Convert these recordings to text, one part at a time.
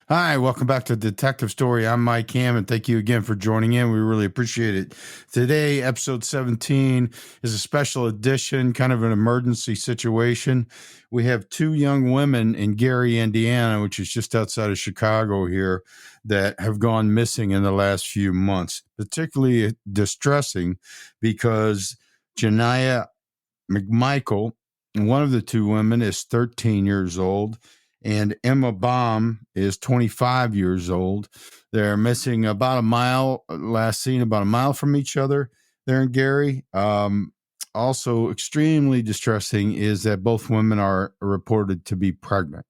Hi, welcome back to Detective Story. I'm Mike Hammond. Thank you again for joining in. We really appreciate it. Today, episode 17 is a special edition, kind of an emergency situation. We have two young women in Gary, Indiana, which is just outside of Chicago here, that have gone missing in the last few months. Particularly distressing because Niyah McMichael, one of the two women, is 13 years old, and Emma Baum is 25 years old. They're missing about a mile, last seen about a mile from each other there in Gary. Also extremely distressing is that both women are reported to be pregnant.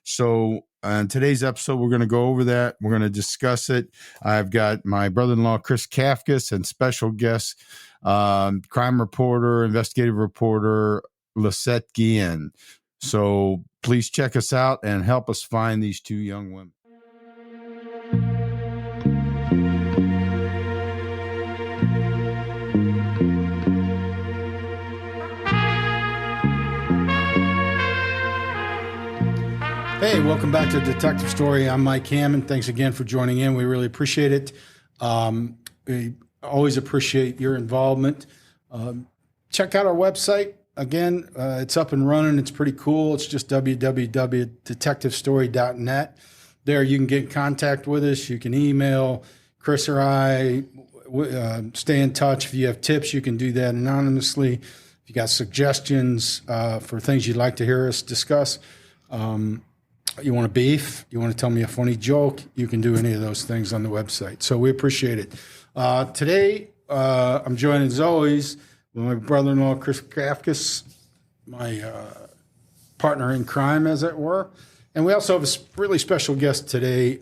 So in today's episode, we're going to go over that. We're going to discuss it. I've got my brother-in-law, Chris Kafcas, and special guest, crime reporter, investigative reporter, Lisette Guillen. So please check us out and help us find these two young women. Hey, welcome back to Detective Story. I'm Mike Hammond. Thanks again for joining in. We really appreciate it. We always appreciate your involvement. Check out our website. Again, it's up and running. It's pretty cool. It's just www.detectivestory.net. There you can get in contact with us. You can email Chris or I. Stay in touch. If you have tips, you can do that anonymously. If you got suggestions for things you'd like to hear us discuss, you want to beef, you want to tell me a funny joke, you can do any of those things on the website. So we appreciate it. Today, I'm joined as always with my brother-in-law, Chris Kafcas, my partner in crime, as it were. And we also have a really special guest today,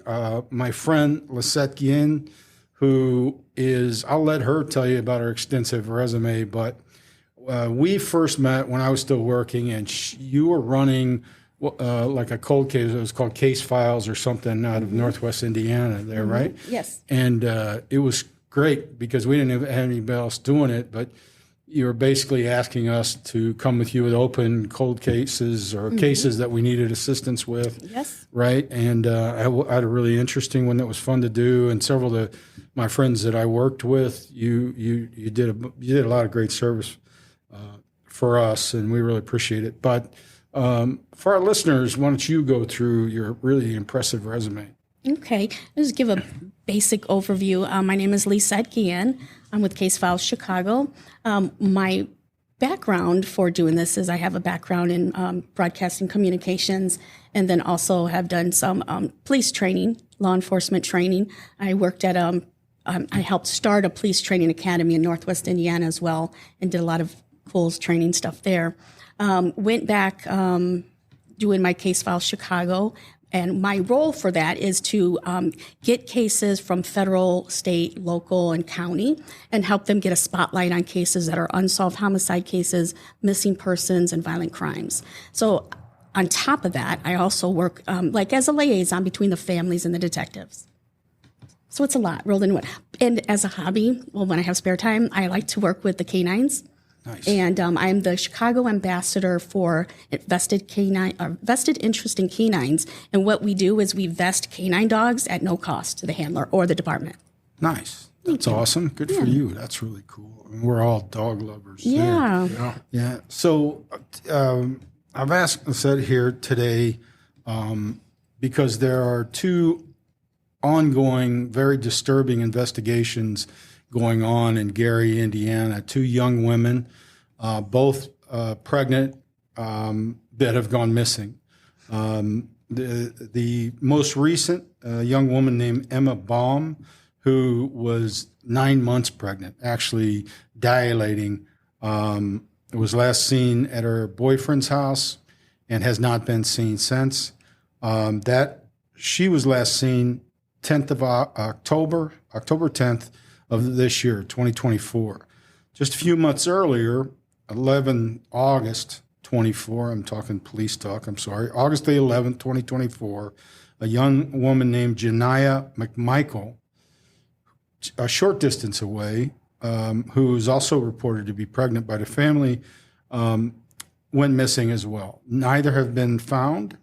my friend, Lisette Guillen, who is, I'll let her tell you about her extensive resume, but we first met when I was still working, and you were running like a cold case. It was called Case Files or something out of Northwest Indiana there, right? Yes. And it was great because we didn't have anybody else doing it, but you were basically asking us to come with you with open cold cases or cases that we needed assistance with. Yes. Right. And I had a really interesting one that was fun to do. And several of my friends that I worked with, you did a lot of great service for us, and we really appreciate it. But for our listeners, why don't you go through your really impressive resume? Okay. I'll just give a basic overview. My name is Lisette Guillen. I'm with Case Files Chicago. My background for doing this is I have a background in broadcasting communications, and then also have done some police training, law enforcement training. I worked at I helped start a police training academy in Northwest Indiana as well, and did a lot of cool training stuff there. Went back doing my Case Files Chicago, and my role for that is to get cases from federal, state, local, and county, and help them get a spotlight on cases that are unsolved homicide cases, missing persons, and violent crimes. So on top of that, I also work like as a liaison between the families and the detectives. So it's a lot rolled into it. And as a hobby, well, when I have spare time, I like to work with the canines. Nice. And I'm the Chicago ambassador for vested interest in canines. And what we do is we vest canine dogs at no cost to the handler or the department. Nice. That's awesome. Good for you. That's really cool. I mean, we're all dog lovers. Yeah. Yeah. So I've asked Lisette here today because there are two ongoing, very disturbing investigations going on in Gary, Indiana. Two young women, both pregnant, that have gone missing. The most recent young woman named Emma Baum, who was 9 months pregnant, actually dilating, was last seen at her boyfriend's house and has not been seen since. She was last seen 10th of October 10th of this year, 2024. Just a few months earlier, 11 August 24, I'm talking police talk, I'm sorry, August the 11th, 2024, a young woman named Niyah McMichael, a short distance away, who is also reported to be pregnant by the family, went missing as well. Neither have been found,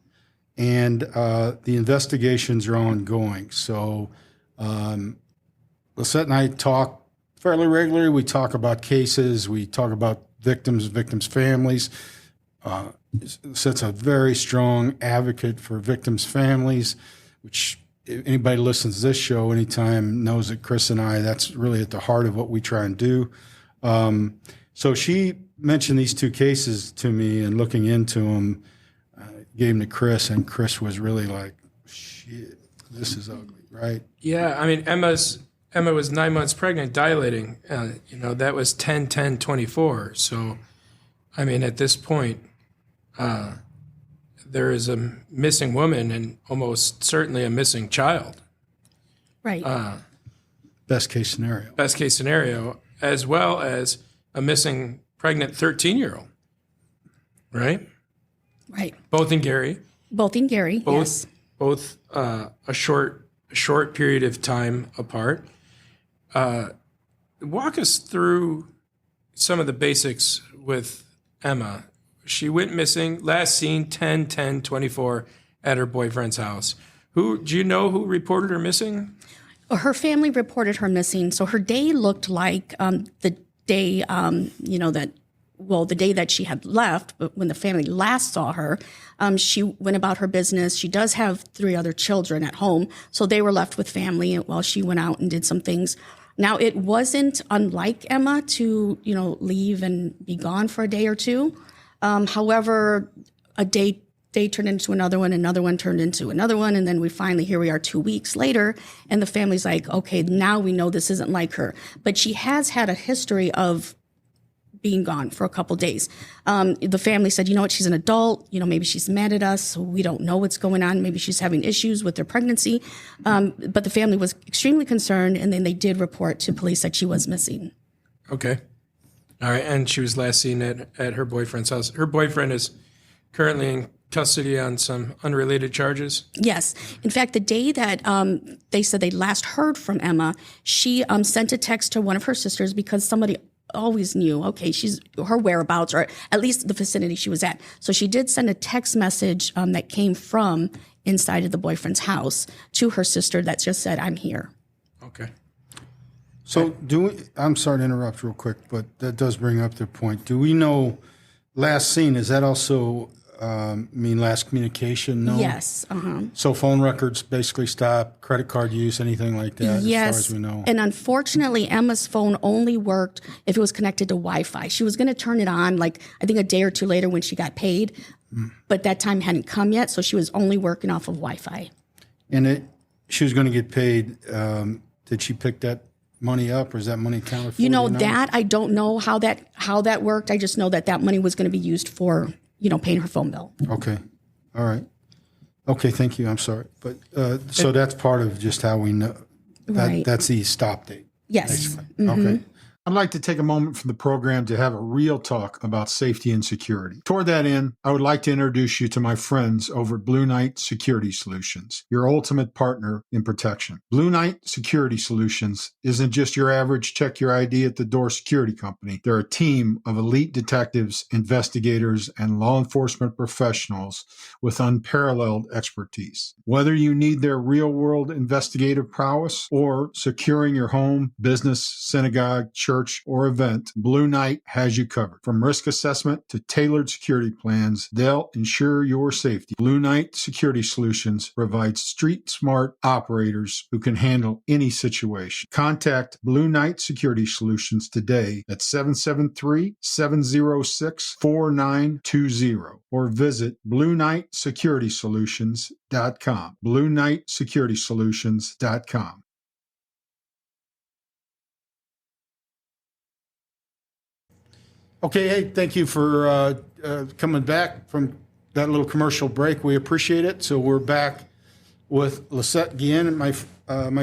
and the investigations are ongoing. So Lisette and I talk fairly regularly. We talk about cases. We talk about victims' families. Lisette's a very strong advocate for victims' families, which if anybody listens to this show anytime knows that Chris and I, that's really at the heart of what we try and do. So she mentioned these two cases to me, and looking into them, gave them to Chris, and Chris was really like, shit, this is ugly, right? Yeah, I mean, Emma was 9 months pregnant, dilating. That was 10/10/24. So, I mean, at this point, there is a missing woman and almost certainly a missing child. Right. Best case scenario. Best case scenario, as well as a missing pregnant 13-year-old. Right? Right. Both in Gary. Both in Gary, yes. Both a short period of time apart. Walk us through some of the basics with Emma. She went missing, last seen 10/10/24 at her boyfriend's house. Do you know who reported her missing? Her family reported her missing. So her day looked like the day, the day that she had left, but when the family last saw her, she went about her business. She does have 3 other children at home, so they were left with family while she went out and did some things. Now, it wasn't unlike Emma to, leave and be gone for a day or two. However, a day turned into another one turned into another one, and then here we are 2 weeks later, and the family's like, okay, now we know this isn't like her. But she has had a history of being gone for a couple days. The family said, she's an adult, maybe she's mad at us, so we don't know what's going on. Maybe she's having issues with her pregnancy. But the family was extremely concerned, and then they did report to police that she was missing. Okay. All right, and she was last seen at her boyfriend's house. Her boyfriend is currently in custody on some unrelated charges? Yes. In fact, the day that they said they last heard from Emma, she sent a text to one of her sisters because somebody always knew, okay, her whereabouts, or at least the vicinity she was at. So she did send a text message that came from inside of the boyfriend's house to her sister that just said, I'm here. Okay. So I'm sorry to interrupt real quick, but that does bring up the point. Do we know last seen, is that also last communication? No. Yes. Uh-huh. So phone records basically stop, credit card use, anything like that, yes. as far as we know? And unfortunately, Emma's phone only worked if it was connected to Wi-Fi. She was going to turn it on, I think a day or two later when she got paid, but that time hadn't come yet, so she was only working off of Wi-Fi. And she was going to get paid. Did she pick that money up, or is that money accounted for? That I don't know how that worked. I just know that money was going to be used for paying her phone bill. Okay. All right. Okay, thank you. I'm sorry. But so that's part of just how we know that Right. that's the stop date. Yes. Basically. Okay. I'd like to take a moment from the program to have a real talk about safety and security. Toward that end, I would like to introduce you to my friends over at Blue Knight Security Solutions, your ultimate partner in protection. Blue Knight Security Solutions isn't just your average check your ID at the door security company. They're a team of elite detectives, investigators, and law enforcement professionals with unparalleled expertise. Whether you need their real-world investigative prowess or securing your home, business, synagogue, church, or event, Blue Knight has you covered. From risk assessment to tailored security plans, they'll ensure your safety. Blue Knight Security Solutions provides street-smart operators who can handle any situation. Contact Blue Knight Security Solutions today at 773-706-4920 or visit BlueKnightSecuritySolutions.com. BlueKnightSecuritySolutions.com. Okay, hey, thank you for coming back from that little commercial break. We appreciate it. So we're back with Lisette Guillen, my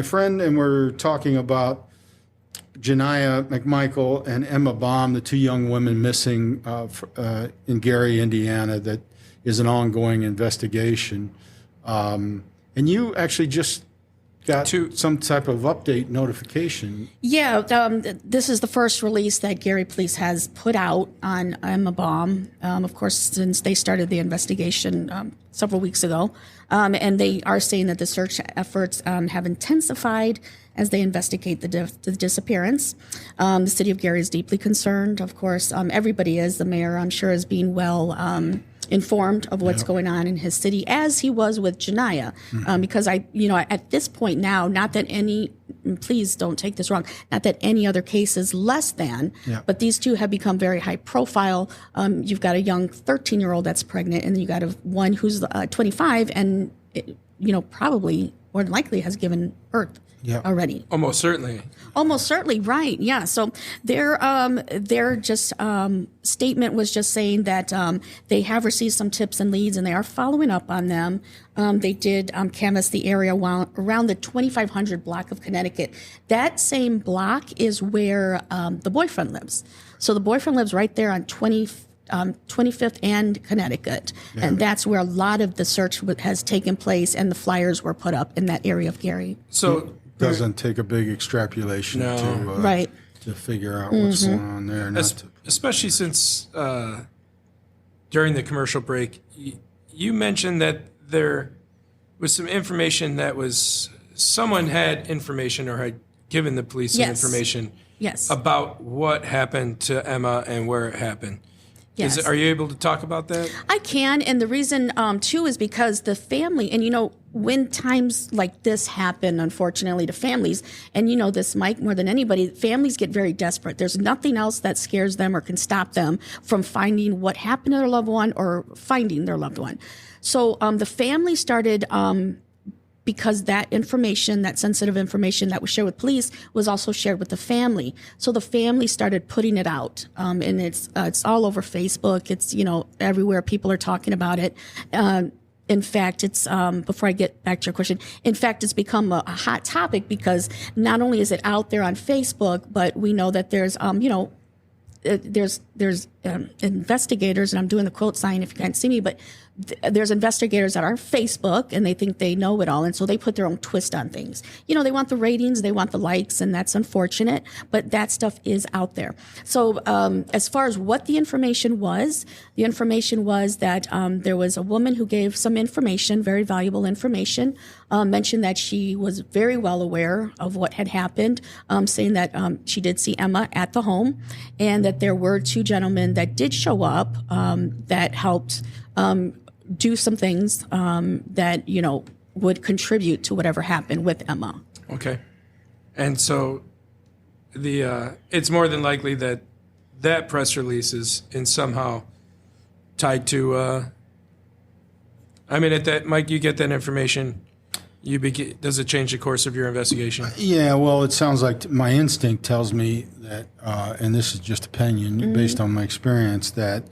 friend, and we're talking about Niyah McMichael and Emma Baum, the 2 young women missing in Gary, Indiana. That is an ongoing investigation. And you actually just got some type of update notification. Yeah, this is the first release that Gary Police has put out on Emma Baum, of course, since they started the investigation several weeks ago. And they are saying that the search efforts have intensified as they investigate the disappearance. The city of Gary is deeply concerned, of course. Everybody is. The mayor, I'm sure, is being well informed of what's going on in his city, as he was with Janiyah. Because at this point now, not that any, please don't take this wrong, not that any other case is less than, but these two have become very high profile. You've got a young 13-year-old that's pregnant, and then you got one who's 25 and, probably more than likely has given birth. Already. Almost certainly. Almost certainly, right? Yeah. So their just statement was just saying that they have received some tips and leads, and they are following up on them. They did canvass the area around the 2500 block of Connecticut. That same block is where the boyfriend lives. So the boyfriend lives right there on 25th and Connecticut, and that's where a lot of the search has taken place, and the flyers were put up in that area of Gary. So. Doesn't take a big extrapolation to figure out what's going on there. Especially since during the commercial break, you mentioned that there was some information that was someone had information or had given the police some information about what happened to Emma and where it happened. Are you able to talk about that? I can, and the reason, too, is because the family, and when times like this happen, unfortunately, to families, and this, Mike, more than anybody, families get very desperate. There's nothing else that scares them or can stop them from finding what happened to their loved one or finding their loved one. So the family started... because that information, that sensitive information that was shared with police was also shared with the family. So the family started putting it out. And it's all over Facebook. It's, everywhere people are talking about it. In fact, it's, before I get back to your question, in fact, it's become a hot topic because not only is it out there on Facebook, but we know that there's, there's investigators, and I'm doing the quote sign if you can't see me, but there's investigators that are Facebook, and they think they know it all, and so they put their own twist on things. They want the ratings, they want the likes, and that's unfortunate, but that stuff is out there. So as far as what the information was that there was a woman who gave some information, very valuable information, mentioned that she was very well aware of what had happened, saying that she did see Emma at the home, and that there were two gentlemen that did show up that helped do some things that, would contribute to whatever happened with Emma. Okay. And so it's more than likely that that press release is somehow tied to, Mike, you get that information, does it change the course of your investigation? Yeah, well, it sounds like my instinct tells me that, and this is just opinion based on my experience, that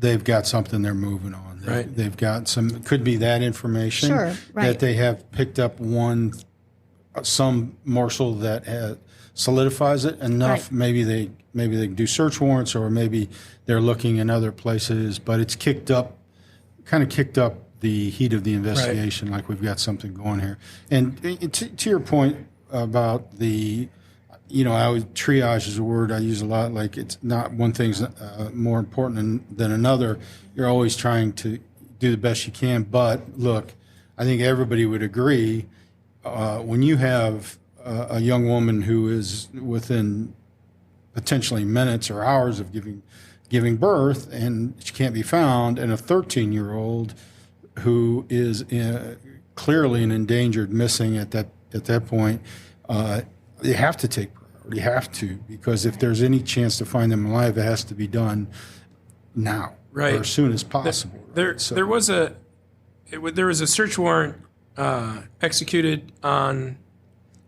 they've got something they're moving on. They've got some, could be that information that they have picked up some morsel that solidifies it enough. Maybe they can do search warrants, or maybe they're looking in other places, but it's kicked up the heat of the investigation, like we've got something going here. And to your point about the, triage is a word I use a lot, like it's not one thing's more important than another. You're always trying to do the best you can. But look, I think everybody would agree when you have a young woman who is within potentially minutes or hours of giving birth and she can't be found, and a 13-year-old who is clearly an endangered missing at that point, you have to take priority. You have to, because if there's any chance to find them alive, it has to be done now, or as soon as possible. There was a search warrant executed on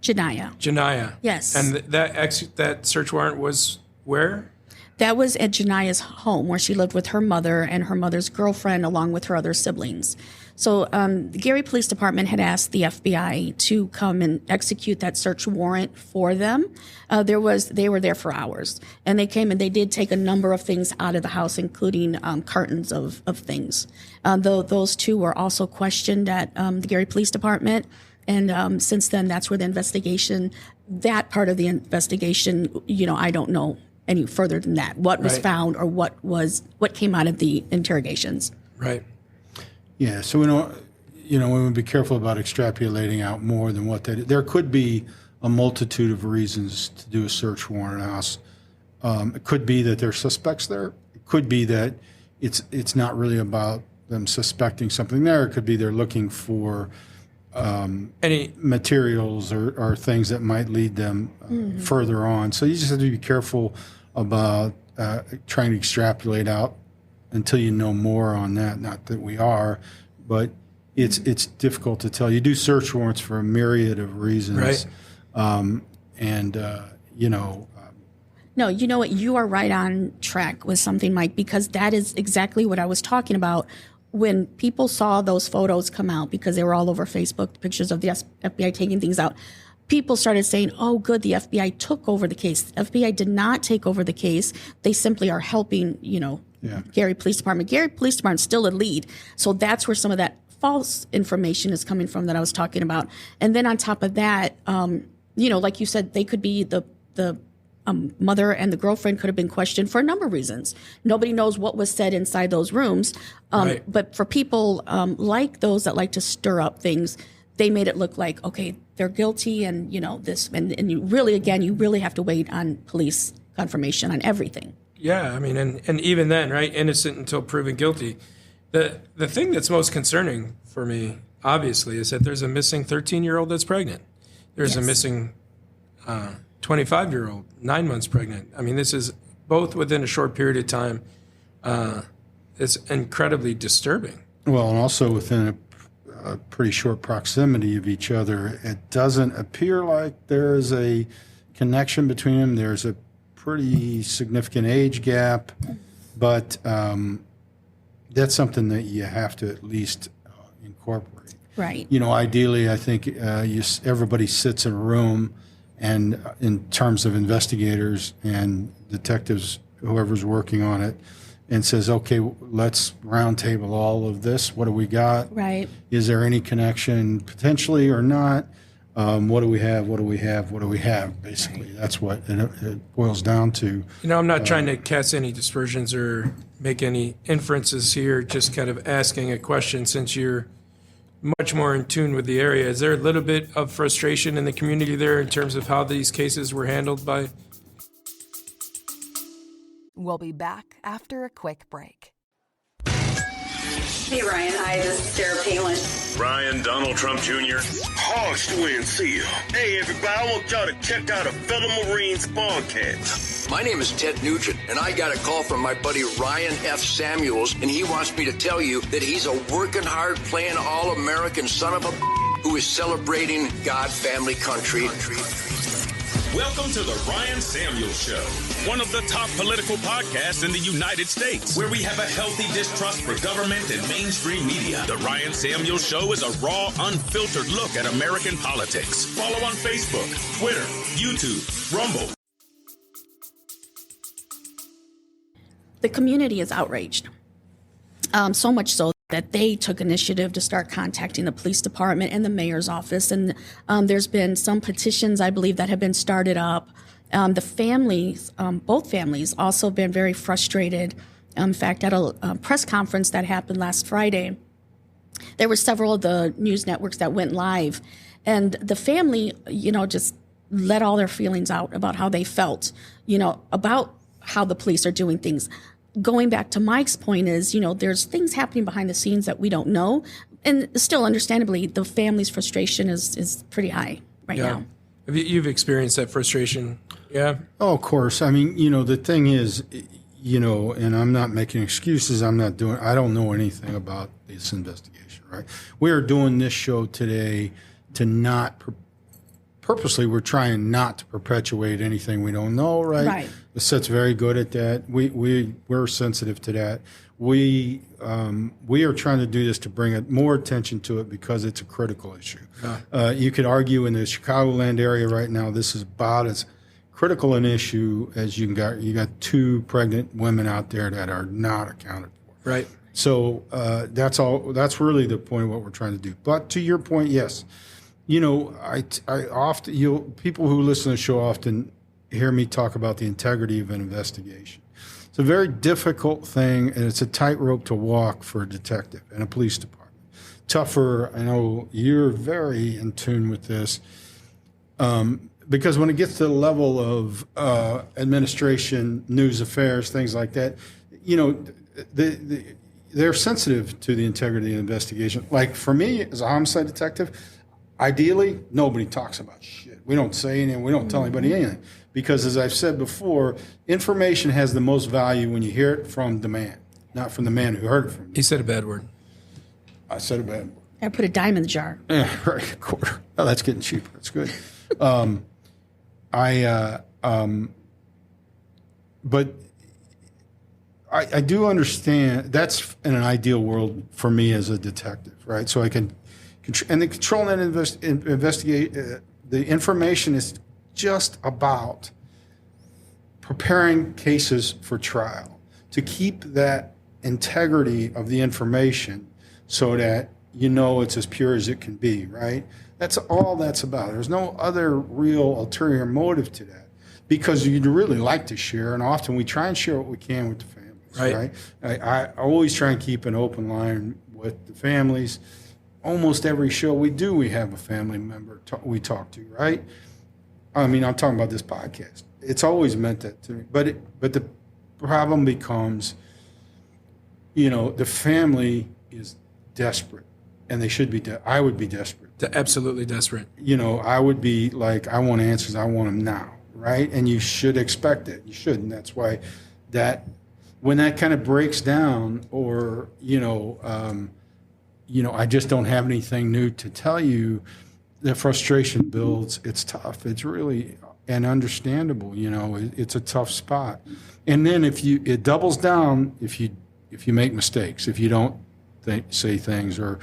Janiyah. Yes, and that search warrant was where? That was at Janiyah's home, where she lived with her mother and her mother's girlfriend, along with her other siblings. So the Gary Police Department had asked the FBI to come and execute that search warrant for them. They were there for hours, and they came and they did take a number of things out of the house, including cartons of things. Though those two were also questioned at the Gary Police Department. And since then, that's where that part of the investigation, I don't know any further than that. What was found or what came out of the interrogations. Right. Yeah. So we don't, we would be careful about extrapolating out more than what that is. There could be a multitude of reasons to do a search warrant in a house. It could be that there are suspects there. It could be that it's not really about them suspecting something there. It could be they're looking for any materials or things that might lead them further on. So you just have to be careful about trying to extrapolate out until you know more on that. Not that we are, but it's difficult to tell. You do search warrants for a myriad of reasons, right? No, you know what? You are right on track with something, Mike, because that is exactly what I was talking about. When people saw those photos come out, because they were all over Facebook, pictures of the FBI taking things out, people started saying, oh, good, the FBI took over the case. The FBI did not take over the case. They simply are helping, Gary Police Department. Gary Police Department is still a lead. So that's where some of that false information is coming from that I was talking about. And then on top of that, like you said, they could be the mother and the girlfriend could have been questioned for a number of reasons. Nobody knows what was said inside those rooms. Right. But for people like those that like to stir up things, they made it look like, okay, they're guilty and, this. And you really have to wait on police confirmation on everything. Yeah, I mean, and even then, right, innocent until proven guilty. The thing that's most concerning for me, obviously, is that there's a missing 13-year-old that's pregnant. There's a missing 25-year-old, 9 months pregnant. I mean, this is both within a short period of time. It's incredibly disturbing. Well, and also within a pretty short proximity of each other. It doesn't appear like there is a connection between them. There's a pretty significant age gap, but that's something that you have to at least incorporate. Right. Ideally, I think everybody sits in a room, and in terms of investigators and detectives, whoever's working on it, and says, okay, let's roundtable all of this. What do we got? Right. Is there any connection potentially or not? What do we have? What do we have? What do we have? Basically, that's what it boils down to. I'm not trying to cast any dispersions or make any inferences here, just kind of asking a question since you're much more in tune with the area. Is there a little bit of frustration in the community there in terms of how these cases were handled by? We'll be back after a quick break. Hey, Ryan. Hi, this is Sarah Palin. Ryan, Donald Trump Jr. Hogs to win, see you. Hey, everybody, I want y'all to check out a fellow Marines podcast. My name is Ted Nugent, and I got a call from my buddy Ryan F. Samuels, and he wants me to tell you that he's a working hard, playing all-American son of a who is celebrating God, family, country. Welcome to the Ryan Samuels Show, one of the top political podcasts in the United States, where we have a healthy distrust for government and mainstream media. The Ryan Samuels Show is a raw, unfiltered look at American politics. Follow on Facebook, Twitter, YouTube, Rumble. The community is outraged, so much so that they took initiative to start contacting the police department and the mayor's office. And there's been some petitions, I believe, that have been started up. The families, both families, also been very frustrated. In fact, at a press conference that happened last Friday, there were several of the news networks that went live. And the family, just let all their feelings out about how they felt, about how the police are doing things. Going back to Mike's point is, there's things happening behind the scenes that we don't know. And still, understandably, the family's frustration is pretty high right now. You've experienced that frustration, yeah? Oh, of course. I mean, the thing is, and I'm not making excuses. I don't know anything about this investigation, right? We are doing this show today to not purposely, we're trying not to perpetuate anything we don't know, right? Right. Lisette's very good at that. We're sensitive to that. We are trying to do this to bring more attention to it because it's a critical issue. You could argue in the Chicagoland area right now, this is about as critical an issue as you got 2 pregnant women out there that are not accounted for. Right. So that's all. That's really the point of what we're trying to do. But to your point, yes. I often, people who listen to the show often hear me talk about the integrity of an investigation. It's a very difficult thing, and it's a tightrope to walk for a detective and a police department. Tougher, I know you're very in tune with this, because when it gets to the level of administration, news affairs, things like that, they're sensitive to the integrity of the investigation. Like for me, as a homicide detective, ideally, nobody talks about shit. We don't say anything. We don't tell anybody anything. Because as I've said before, information has the most value when you hear it from the man, not from the man who heard it from you. He said a bad word. I said a bad word. I put a dime in the jar. Yeah, right, a quarter. Oh, that's getting cheaper. That's good. But I do understand that's in an ideal world for me as a detective, right? So I can, and the control and investigate, the information is just about preparing cases for trial to keep that integrity of the information so that it's as pure as it can be, right? That's all that's about. There's no other real ulterior motive to that because you'd really like to share, and often we try and share what we can with the families, right? I always try and keep an open line with the families. Almost every show we do, we have a family member we talk to, right? I mean, I'm talking about this podcast. It's always meant that to me. But the problem becomes, the family is desperate, and they should be. I would be desperate. Absolutely desperate. I would be like, I want answers. I want them now, right? And you should expect it. You should, and that's why when that kind of breaks down, or I just don't have anything new to tell you. The frustration builds. It's tough. It's really and understandable. It's a tough spot. And then it doubles down if you make mistakes, if you don't say things, or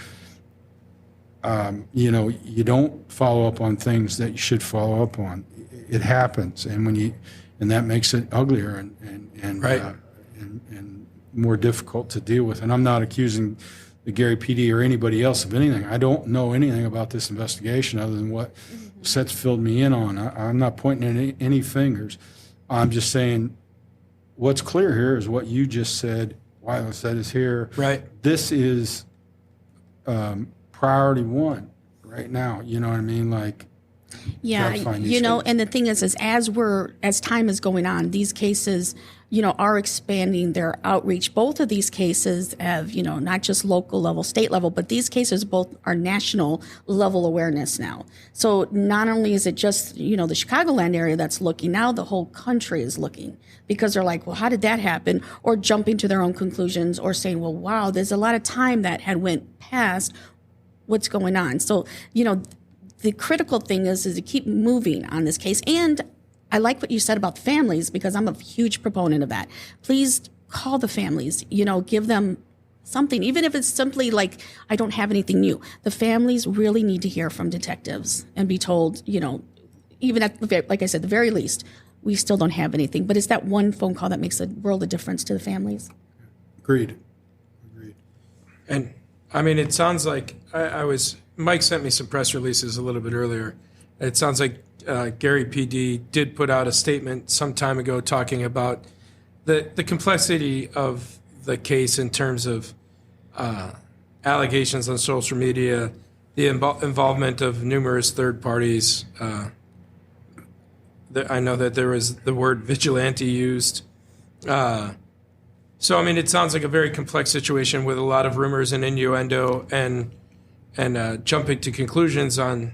you don't follow up on things that you should follow up on. It happens, and that makes it uglier and right. And more difficult to deal with. And I'm not accusing the Gary PD or anybody else of anything. I don't know anything about this investigation other than what Lisette's filled me in on. I'm not pointing any fingers. I'm just saying what's clear here is what you just said. Why Lisette is here. Right. This is priority one right now. You know what I mean? Like, yeah, and the thing is as time is going on, these cases, are expanding their outreach. Both of these cases have, not just local level, state level, but these cases both are national level awareness now. So not only is it just, the Chicagoland area that's looking, now the whole country is looking because they're like, well, how did that happen? Or jumping to their own conclusions or saying, well, wow, there's a lot of time that had went past. What's going on? So, the critical thing is to keep moving on this case. And I like what you said about the families because I'm a huge proponent of that. Please call the families, give them something, even if it's simply like, I don't have anything new. The families really need to hear from detectives and be told, even at like I said, the very least, we still don't have anything. But it's that one phone call that makes a world of difference to the families. Agreed. And I mean, it sounds like Mike sent me some press releases a little bit earlier. It sounds like Gary PD did put out a statement some time ago talking about the complexity of the case in terms of allegations on social media, the involvement of numerous third parties. I know that there was the word vigilante used. So, I mean, it sounds like a very complex situation with a lot of rumors and innuendo and jumping to conclusions on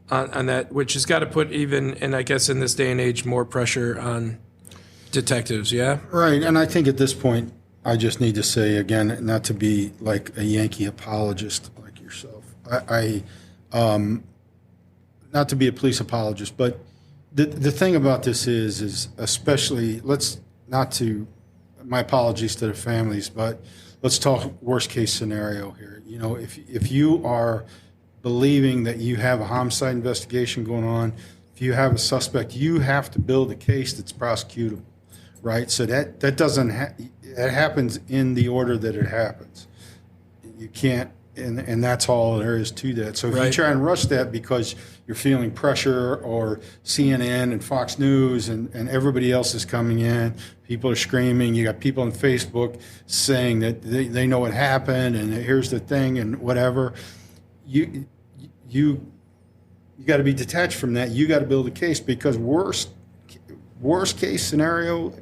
that, which has got to put even, and I guess in this day and age, more pressure on detectives, yeah? Right, and I think at this point, I just need to say, again, not to be like a Yankee apologist like yourself. Not to be a police apologist, but the thing about this is especially, my apologies to the families, but let's talk worst case scenario here. If you are believing that you have a homicide investigation going on, if you have a suspect, you have to build a case that's prosecutable, right? So that doesn't it happens in the order that it happens. You can't and that's all there is to that. So if you Right. try and rush that because you're feeling pressure, or CNN and Fox News and everybody else is coming in, people are screaming, you got people on Facebook saying that they know what happened and here's the thing and whatever, you got to be detached from that. You got to build a case, because worst case scenario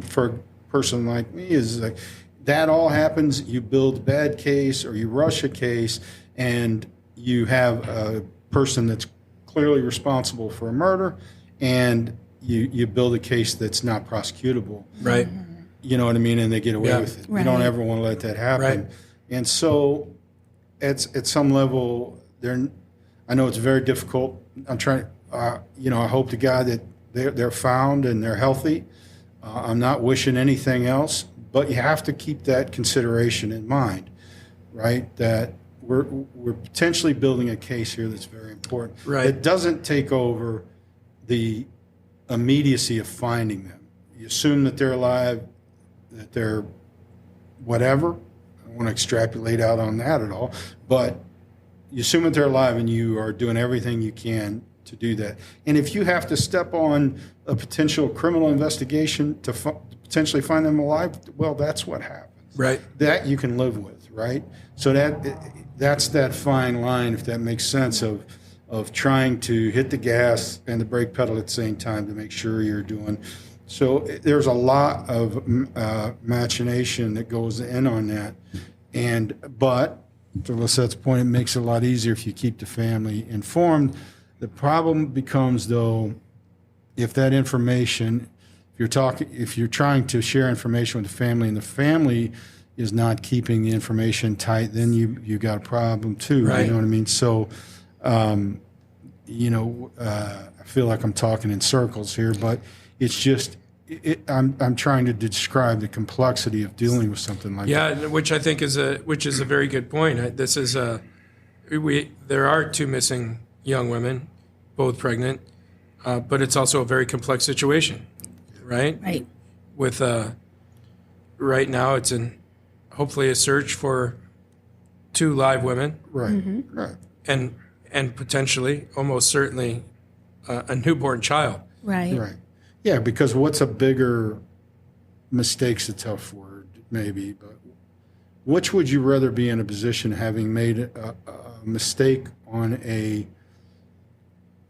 for a person like me is like, that all happens, you build a bad case or you rush a case, and you have a person that's clearly responsible for a murder, and you build a case that's not prosecutable. Right. You know what I mean? And they get away Yeah. with it. Right. You don't ever want to let that happen. Right. And so at some level, I know it's very difficult. I'm trying, I hope to God that they're found and they're healthy. I'm not wishing anything else, but you have to keep that consideration in mind, right? That we're potentially building a case here that's very important. Right. It doesn't take over the immediacy of finding them. You assume that they're alive, that they're whatever. I don't want to extrapolate out on that at all, but you assume that they're alive, and you are doing everything you can to do that. And if you have to step on a potential criminal investigation to potentially find them alive, well, that's what happens. Right. That you can live with, right? So that's that fine line, if that makes sense, of trying to hit the gas and the brake pedal at the same time to make sure you're doing. So there's a lot of machination that goes in on that, but to Lisette's point, it makes it a lot easier if you keep the family informed. The problem becomes, though, if that information, if you're trying to share information with the family, and the family is not keeping the information tight, then you got a problem too. Right. You know what I mean? So, I feel like I'm talking in circles here, but it's just I'm trying to describe the complexity of dealing with something like that. Yeah, which I think is a very good point. This is there are two missing young women, both pregnant, but it's also a very complex situation, right? Right. With right now, it's hopefully a search for two live women, Right. Right. and potentially, almost certainly, a newborn child. Right. Right. Yeah, because what's a bigger mistake's a tough word, maybe, but which would you rather be in a position having made a mistake on a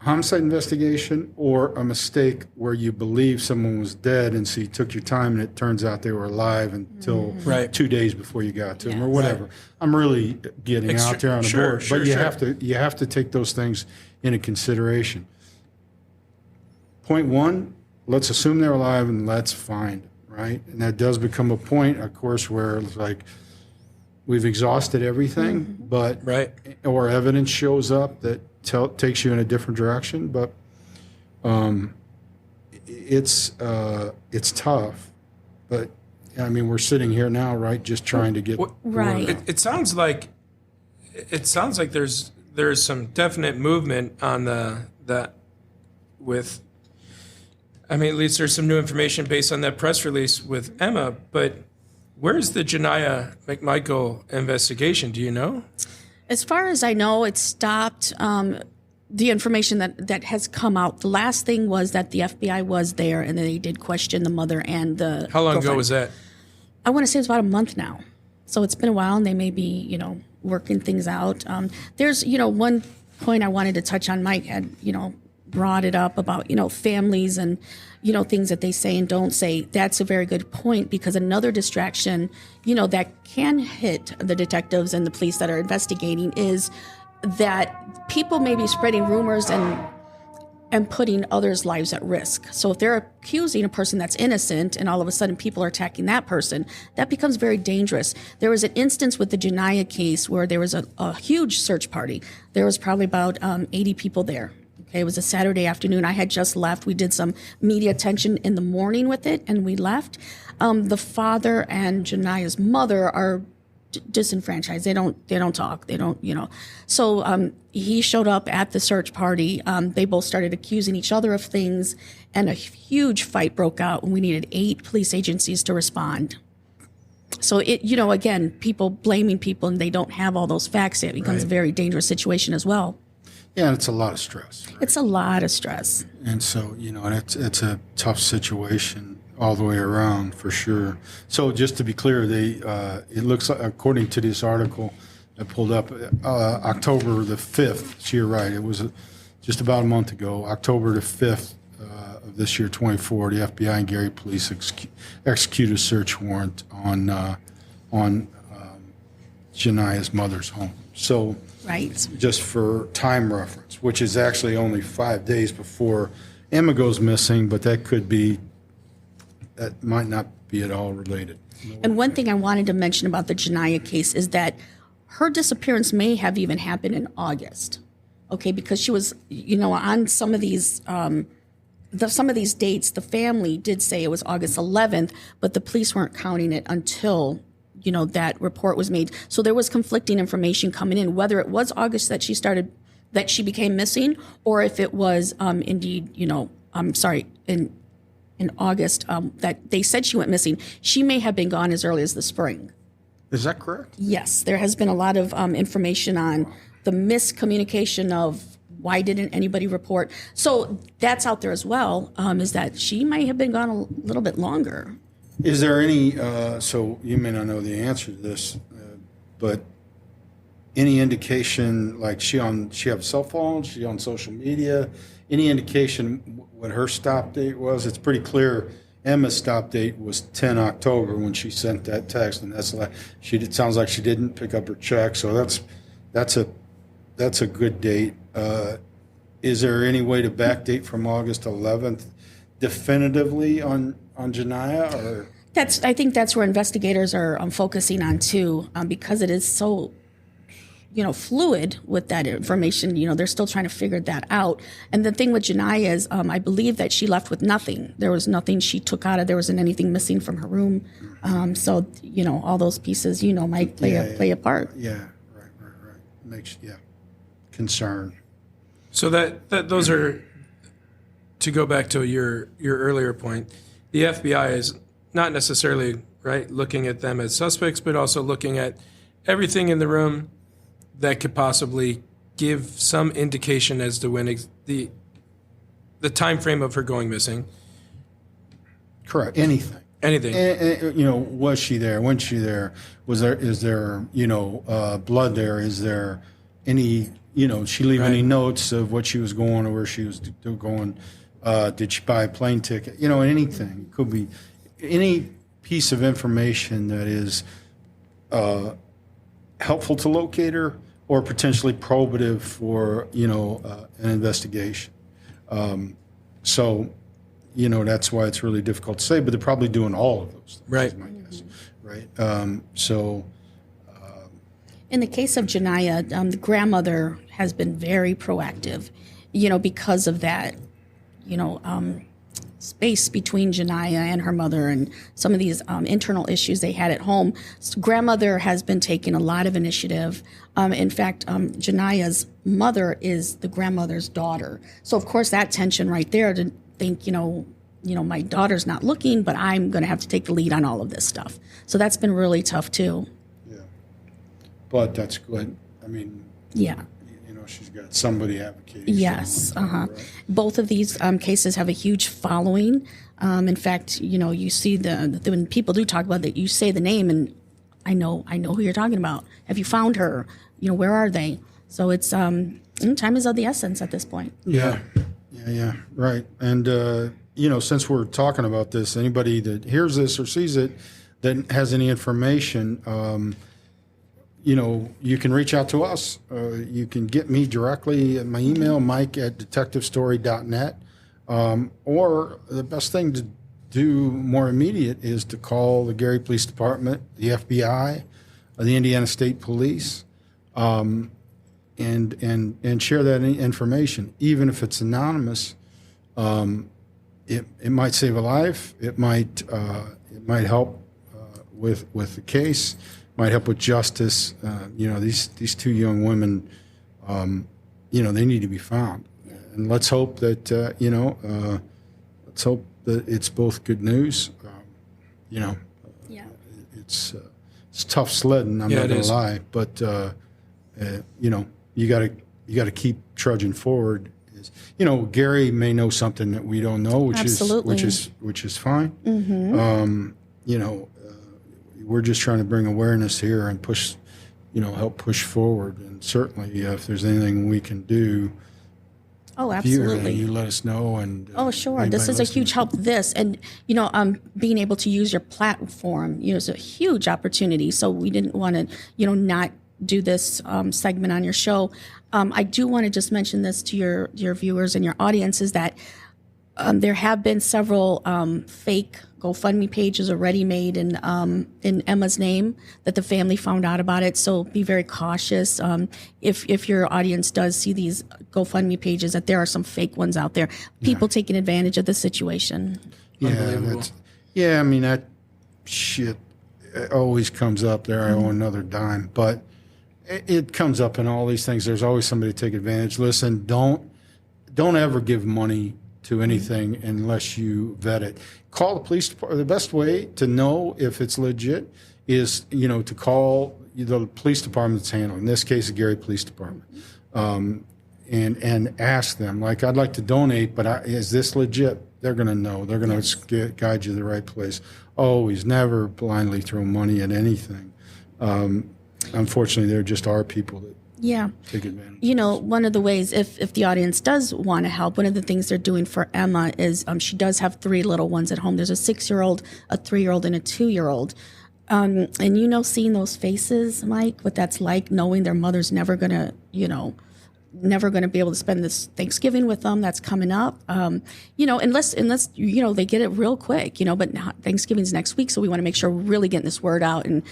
homicide investigation, or a mistake where you believe someone was dead and so you took your time and it turns out they were alive until Right. 2 days before you got to them, or Yes. whatever. I'm really getting out there on the Sure, board, sure, but you sure. have to take those things into consideration. Point one, let's assume they're alive and let's find them, right? And that does become a point, of course, where it's like we've exhausted everything, but Right. or evidence shows up that takes you in a different direction. But it's tough. But I mean, we're sitting here now, right? Just trying to get Right. It sounds like there's some definite movement on that with. I mean, at least there's some new information based on that press release with Emma. But where's the Niyah McMichael investigation? Do you know? As far as I know, it stopped. The information that has come out. The last thing was that the FBI was there, and then they did question the mother and the. How long ago girlfriend. was that? I want to say it's about a month now. So it's been a while, and they may be, working things out. There's, one point I wanted to touch on. Mike had, brought it up about, families and, things that they say and don't say. That's a very good point, because another distraction, that can hit the detectives and the police that are investigating is that people may be spreading rumors and putting others' lives at risk. So if they're accusing a person that's innocent and all of a sudden people are attacking that person, that becomes very dangerous. There was an instance with the Niyah case where there was a huge search party. There was probably about 80 people there. Okay, it was a Saturday afternoon. I had just left. We did some media attention in the morning with it, and we left. The father and Niyah's mother are disenfranchised. They don't talk. They don't, So he showed up at the search party. They both started accusing each other of things, and a huge fight broke out, and we needed 8 police agencies to respond. So again, people blaming people and they don't have all those facts. It becomes a very dangerous situation as well. Yeah, and it's a lot of stress. Right? It's a lot of stress. And so, and it's a tough situation all the way around for sure. So just to be clear, it looks like, according to this article I pulled up, October the 5th, you're right, it was just about a month ago, October the 5th of this year, 24, the FBI and Gary police executed a search warrant on Janiah's mother's home. So Right. just for time reference, which is actually only 5 days before Emma goes missing, but that might not be at all related. And one thing I wanted to mention about the Janiah case is that her disappearance may have even happened in August. Okay, because she was, on some of these dates, the family did say it was August 11th, but the police weren't counting it until, that report was made. So there was conflicting information coming in, whether it was August that she became missing, or if it was indeed, in August that they said she went missing. She may have been gone as early as the spring. Is that correct? Yes, there has been a lot of information on the miscommunication of why didn't anybody report. So that's out there as well, is that she might have been gone a little bit longer. Is there any, so you may not know the answer to this, but any indication, like she have a cell phone, she on social media, any indication what her stop date was? It's pretty clear Emma's stop date was 10 October when she sent that text, and it sounds like she didn't pick up her check, so that's a good date. Is there any way to backdate from August 11th definitively on Janiah? Or? I think that's where investigators are focusing on too, because it is so, fluid with that information. They're still trying to figure that out. And the thing with Janiah is, I believe that she left with nothing. There was nothing she took out of. There wasn't anything missing from her room. So all those pieces, might play a part. Yeah, right. Makes concern. So that those are, to go back to your earlier point, the FBI is not necessarily looking at them as suspects, but also looking at everything in the room that could possibly give some indication as to when the time frame of her going missing. Correct. Anything. Was she there? When she there? Is there blood there? Is there any? She leave any notes of what she was going or where she was going? Did she buy a plane ticket? Anything. It could be any piece of information that is helpful to locate her or potentially probative for, an investigation. So, that's why it's really difficult to say, but they're probably doing all of those things, right. is my guess, right? In the case of Janiah, the grandmother has been very proactive, because of that, space between Janiah and her mother and some of these internal issues they had at home. So grandmother has been taking a lot of initiative. In fact, Janiah's mother is the grandmother's daughter. So of course that tension right there to think, my daughter's not looking, but I'm going to have to take the lead on all of this stuff. So that's been really tough too. Yeah, but that's good. Yeah. She's got somebody advocating. Yes. Right? Both of these cases have a huge following. In fact, you see when people do talk about that, you say the name, and I know who you're talking about. Have you found her? Where are they? So it's time is of the essence at this point. Yeah, right. And since we're talking about this, anybody that hears this or sees it that has any information. You can reach out to us. You can get me directly at my email, mike@detectivestory.net. Or the best thing to do more immediate is to call the Gary Police Department, the FBI, the Indiana State Police, and share that information. Even if it's anonymous, it might save a life. It might help with the case. Might help with justice. These two young women, they need to be found. And let's hope that, let's hope that it's both good news. Yeah. it's tough sledding. I'm not it gonna is. lie, but you know, you gotta keep trudging forward. You know, Gary may know something that we don't know, which Absolutely. is fine. You know, we're just trying to bring awareness here and push, you know, help push forward. And certainly, if there's anything we can do, Oh, you absolutely. let us know. And Oh, sure. This anybody is a huge listening. help. And being able to use your platform, is a huge opportunity. So we didn't want to, not do this segment on your show. I do want to just mention this to your viewers and your audience is that there have been several fake GoFundMe pages already made in Emma's name that the family found out about it. So be very cautious. If your audience does see these GoFundMe pages, that there are some fake ones out there. People taking advantage of the situation. Unbelievable. I mean, that shit always comes up there. I owe another dime. But it comes up in all these things. There's always somebody to take advantage. Listen, don't ever give money to anything unless you vet it. Call the police department. The best way to know if it's legit is, to call the police department that's handling. In this case, the Gary Police Department, and ask them. Like, I'd like to donate, but is this legit? They're going to know. They're going to guide you to the right place. Always, never blindly throw money at anything. Unfortunately, there just are people that take advantage. One of the ways, if the audience does want to help, one of the things they're doing for Emma is she does have 3 little ones at home. There's a 6-year-old, a 3-year-old, and a 2-year-old. And seeing those faces, Mike, what that's like, knowing their mother's never going to, never going to be able to spend this Thanksgiving with them that's coming up, unless they get it real quick, but Thanksgiving's next week. So we want to make sure we're really getting this word out and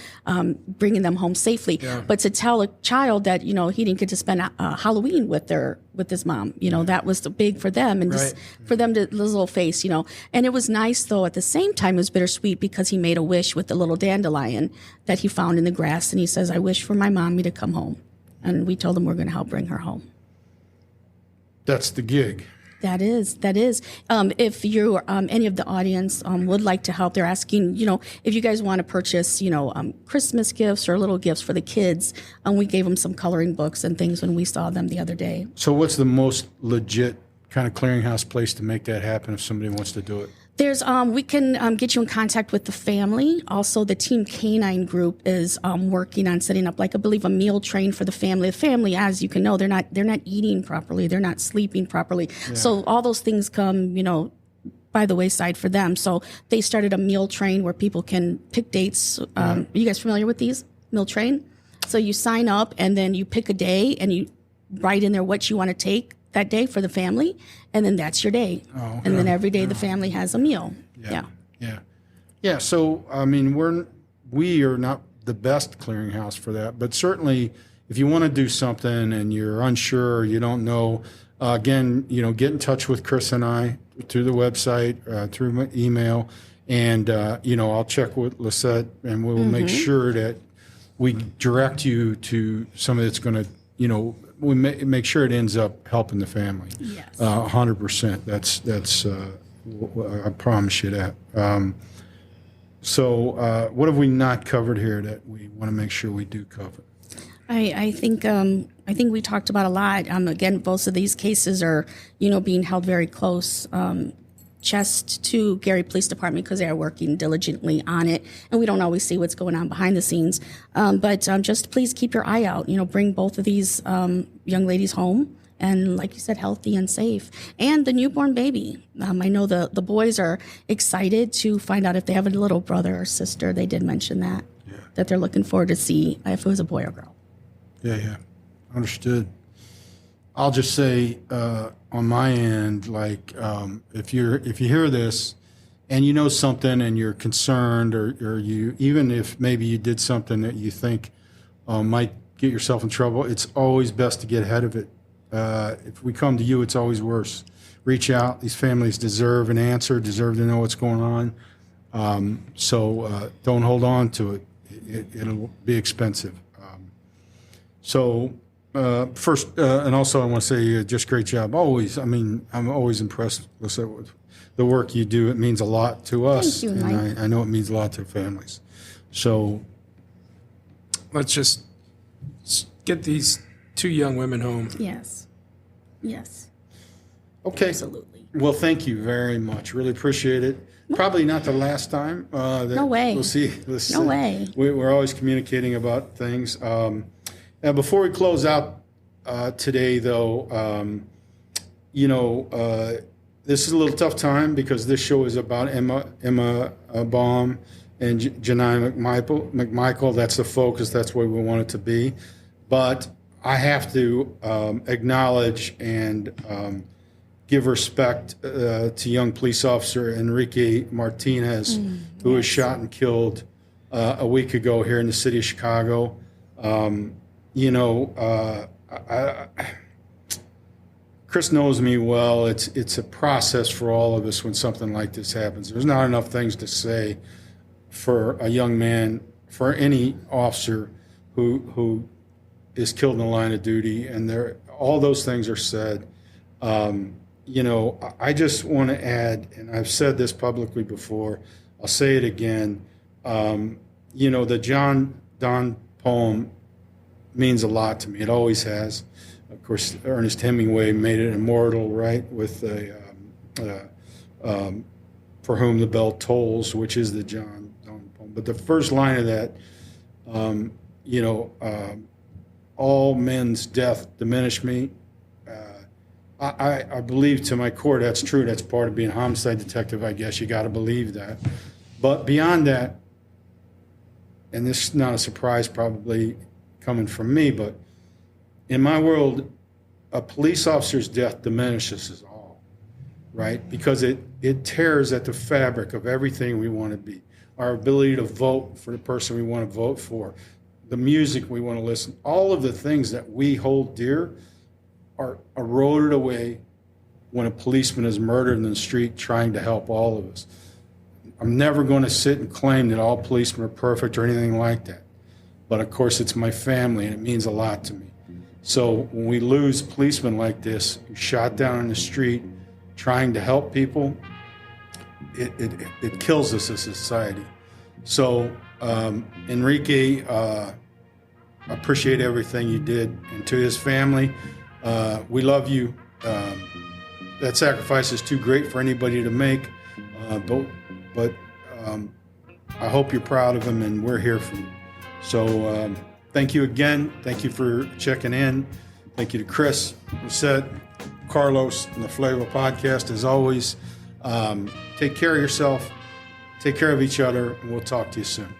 bringing them home safely. Yeah. But to tell a child that, he didn't get to spend Halloween with his mom, that was big for them. And just for them to, this little face, and it was nice though, at the same time, it was bittersweet because he made a wish with the little dandelion that he found in the grass. And he says, I wish for my mommy to come home. And we told him we're going to help bring her home. That's the gig. That is. If you any of the audience would like to help, they're asking, if you guys want to purchase, Christmas gifts or little gifts for the kids. We gave them some coloring books and things when we saw them the other day. So what's the most legit kind of clearinghouse place to make that happen if somebody wants to do it? There's we can get you in contact with the family. Also, the Team Canine group is working on setting up, like, I believe, a meal train for the family. The family, as you can know, they're not eating properly, they're not sleeping properly. Yeah. So all those things come, by the wayside for them. So they started a meal train where people can pick dates. Are you guys familiar with these meal train? So you sign up and then you pick a day and you write in there what you want to take that day for the family, and then that's your day. Oh, okay. And then every day the family has a meal. Yeah. So I mean, we are not the best clearinghouse for that, but certainly if you want to do something and you're unsure, you don't know, again, get in touch with Chris and I through the website, through my email, and I'll check with Lisette, and we'll make sure that we direct you to somebody that's going to, we make sure it ends up helping the family. Yes. 100%. That's I promise you that. So what have we not covered here that we want to make sure we do cover? I think we talked about a lot. Again, both of these cases are, being held very close chest to Gary Police Department because they are working diligently on it, and we don't always see what's going on behind the scenes. But just please keep your eye out. Bring both of these young ladies home, and like you said, healthy and safe. And the newborn baby. I know the boys are excited to find out if they have a little brother or sister. They did mention that they're looking forward to see if it was a boy or girl. Yeah, understood. I'll just say on my end, like if you hear this and you know something and you're concerned, or you, even if maybe you did something that you think might get yourself in trouble, it's always best to get ahead of it. If we come to you, it's always worse. Reach out. These families deserve an answer, deserve to know what's going on. So don't hold on to it. It'll be expensive. First, and also I want to say just great job. Always, I'm always impressed with the work you do. It means a lot to us. Thank you, Mike. And I know it means a lot to families. So Let's just get these 2 young women home. Yes. Yes. okay. Absolutely. Well, thank you very much. Really appreciate it. Probably not the last time. That No way. We'll see. No way. We're always communicating about things. Now, before we close out today, though, this is a little tough time because this show is about Emma Baum and Niyah McMichael. That's the focus. That's what we want it to be. But I have to acknowledge and give respect to young police officer Enrique Martinez, who was shot and killed a week ago here in the city of Chicago. Chris knows me well. It's a process for all of us when something like this happens. There's not enough things to say for a young man, for any officer who is killed in the line of duty, and all those things are said. I just want to add, and I've said this publicly before, I'll say it again. The John Donne poem means a lot to me. It always has. Of course, Ernest Hemingway made it immortal, right, with For Whom the Bell Tolls, which is the John Donne poem. But the first line of that, all men's death diminish me. I believe to my core that's true. That's part of being a homicide detective, I guess. You got to believe that. But beyond that, and this is not a surprise probably coming from me, but in my world, a police officer's death diminishes us all, right? Because it tears at the fabric of everything we want to be. Our ability to vote for the person we want to vote for, the music we want to listen, all of the things that we hold dear are eroded away when a policeman is murdered in the street trying to help all of us. I'm never going to sit and claim that all policemen are perfect or anything like that. But of course, it's my family and it means a lot to me. So when we lose policemen like this, who shot down in the street trying to help people, it kills us as a society. So Enrique, I appreciate everything you did. And to his family, we love you. That sacrifice is too great for anybody to make, but I hope you're proud of him, and we're here for you. So thank you again. Thank you for checking in. Thank you to Chris, Lisette, Carlos, and the Flavor Podcast. As always, take care of yourself, take care of each other, and we'll talk to you soon.